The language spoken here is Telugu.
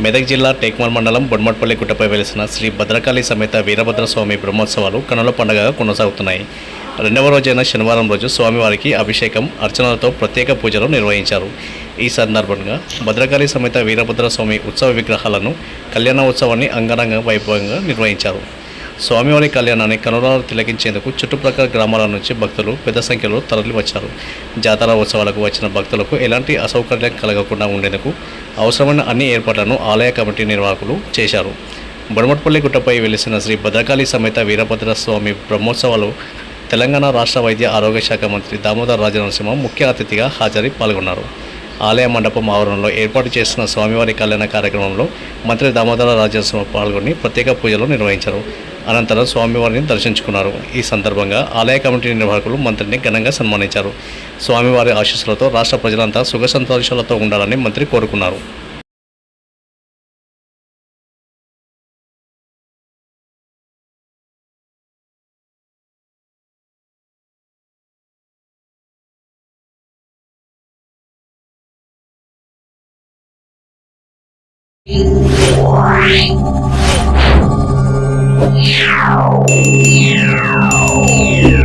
మెదక్ జిల్లా టేక్మాల్ మండలం బొడ్మట్పల్లి గుట్టపై వెలిసిన శ్రీ భద్రకాళి సమేత వీరభద్రస్వామి బ్రహ్మోత్సవాలు కనుల పండుగగా కొనసాగుతున్నాయి. రెండవ రోజైన శనివారం రోజు స్వామివారికి అభిషేకం, అర్చనలతో ప్రత్యేక పూజలు నిర్వహించారు. ఈ సందర్భంగా భద్రకాళి సమేత వీరభద్రస్వామి ఉత్సవ విగ్రహాలను కళ్యాణోత్సవాన్ని అంగరంగ వైభవంగా నిర్వహించారు. స్వామివారి కళ్యాణాన్ని కనులారా తిలకించేందుకు చుట్టుప్రక్కల గ్రామాల నుంచి భక్తులు పెద్ద సంఖ్యలో తరలివచ్చారు. జాతర ఉత్సవాలకు వచ్చిన భక్తులకు ఎలాంటి అసౌకర్యం కలగకుండా ఉండేందుకు అవసరమైన అన్ని ఏర్పాట్లను ఆలయ కమిటీ నిర్వాహకులు చేశారు. బొడమట్పల్లి గుట్టపై వెలిసిన శ్రీ భద్రకాళి సమేత వీరభద్రస్వామి బ్రహ్మోత్సవాలు తెలంగాణ రాష్ట్ర వైద్య ఆరోగ్య శాఖ మంత్రి దామోదర్ రాజనరసింహ ముఖ్య అతిథిగా హాజరై పాల్గొన్నారు. ఆలయ మండపం ఆవరణలో ఏర్పాటు చేసిన స్వామివారి కళ్యాణ కార్యక్రమంలో మంత్రి దామోదర రాజనరసింహ పాల్గొని ప్రత్యేక పూజలు నిర్వహించారు. అనంతరం స్వామివారిని దర్శించుకున్నారు. ఈ సందర్భంగా ఆలయ కమిటీ నిర్వాహకులు మంత్రిని ఘనంగా సన్మానించారు. స్వామివారి ఆశీస్సులతో రాష్ట్ర ప్రజలంతా సుఖ సంతోషాలతో ఉండాలని మంత్రి కోరుకున్నారు. Yeah.